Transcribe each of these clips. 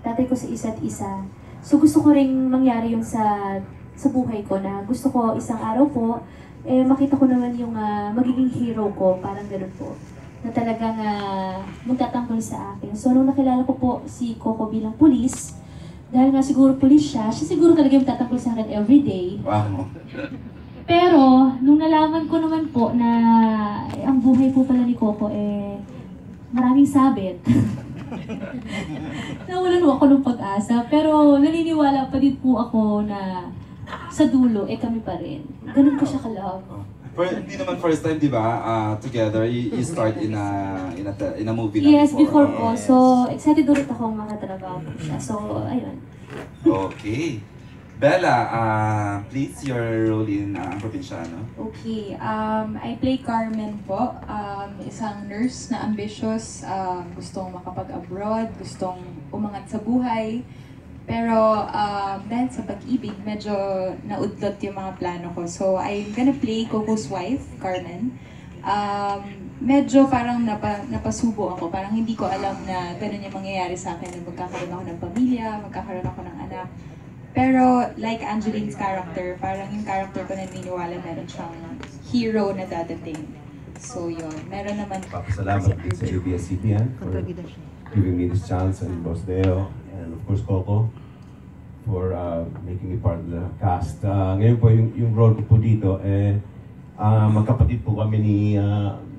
tatay ko sa isa't isa. So gusto ko ring mangyari yung sa buhay ko na gusto ko isang araw po, makita ko naman yung magiging hero ko, parang ganun po. Na talagang magtatanggol sa akin. So nung nakilala ko po si Coco bilang pulis, dahil nga siguro pulis siya siguro talaga yung tatanggol sa akin everyday. Wow. Pero, nung nalaman ko naman po na ang buhay po pala ni Coco maraming sabit. Nawalan po ako ng pag-asa, pero naniniwala pa din po ako na sa dulo, kami pa rin. Ganun ko siya ka-love. Hindi naman first time, di ba? Together, you start in a movie na Yes, before po. Yes. So, excited ulit akong makatrabaho po siya. So, ayun. Okay. Bella, please, your role in Ang Probinsyano. Okay, I play Carmen po, isang nurse na ambitious, gustong makapag-abroad, gustong umangat sa buhay. Pero dahil sa pag-ibig, medyo naudlot yung mga plano ko. So I'm gonna play Coco's wife, Carmen. Medyo parang napasubo ako, parang hindi ko alam na ganun yung mangyayari sa akin, na magkakaroon ako ng pamilya, magkakaroon ako ng anak. Pero like Angeline's character, parang yung character ko naniniwala meron siyang hero na dadating. So yun, meron naman. Papasalamat sa ABS-CBN for giving me this chance, and Boss Deo, and of course Coco for making me part of the cast. Ngayon po yung role ko po dito, magkapatid po kami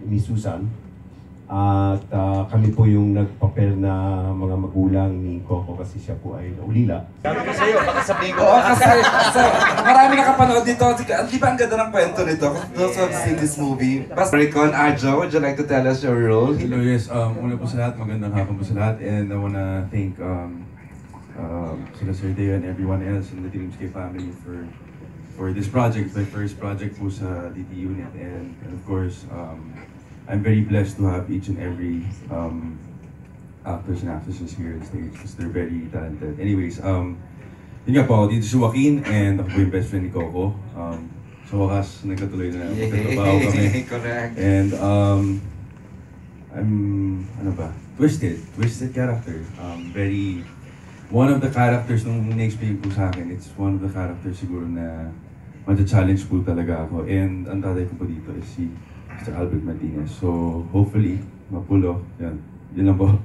ni Susan. At kami po yung nagpapel na mga magulang ni Coco kasi siya po ay naulila. Sabi ko sa'yo, baka sabihin ko. Oo, kasi marami nakapanood dito. Di ba ang ganda ng kwento nito? Those who have seen this movie. Recon, Arjo, would you like to tell us your role? Hello, yes. Una po sa lahat, magandang hapon po sa lahat. And I wanna thank sila Sir Deo and everyone else in the Dreamscape family for this project. My first project po sa DT unit. And of course, I'm very blessed to have each and every actors and actresses here on stage because they're very talented. Anyways, yun nga po, dito si Joaquin and ako po yung best friend ni Coco. Sa wakas, nagkatuloy na magkatrabaho kami. Correct. And I'm, twisted character. One of the characters nung na-explain po sa akin, it's one of the characters siguro na ma-challenge po talaga ako. And ang tatay ko po dito is si Mr. Albert Martinez. So, hopefully, mapulo. Yan. Yun lang po.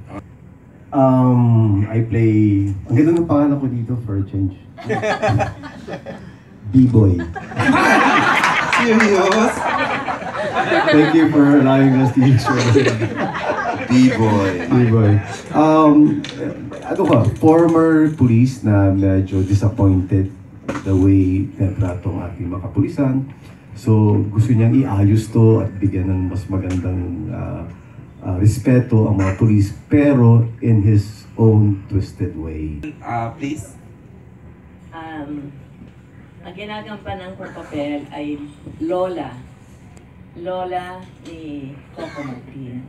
I play... Ang ganda ng pangalan ko dito for a change. B-Boy. Serious? Thank you for allowing us to use your B-Boy. B-Boy. Former police na medyo disappointed the way na trato ang ating mga kapulisan. So, gusto niyang iayos to at bigyan ng mas magandang respeto ang mga pulis, pero in his own twisted way. Please. Ang ginagampanan kong papel ay Lola. Lola ni Coco Martin.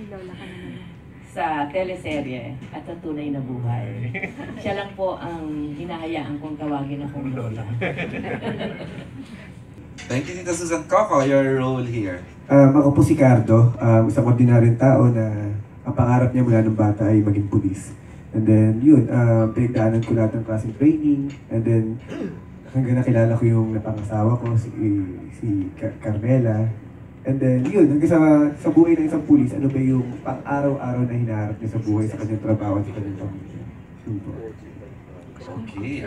Lola ka naman. Sa teleserye at sa tunay na buhay. Siya lang po ang hinahayaan kong tawagin akong Lola. Thank you, Tita Susan. Coco, your role here. Ako po si Cardo, isang ordinaryong tao na ang pangarap niya mula ng bata ay maging pulis. And then yun, pinagdaanan ko lahat ng klaseng training. And then hanggang nakilala ko yung napangasawa ko, si Carmela. And then yun, hanggang sa buhay ng isang pulis, ano ba yung pang-araw-araw na hinaharap niya sa buhay, sa kanyang trabaho at sa kanyang pamilya. Yun po. Okay.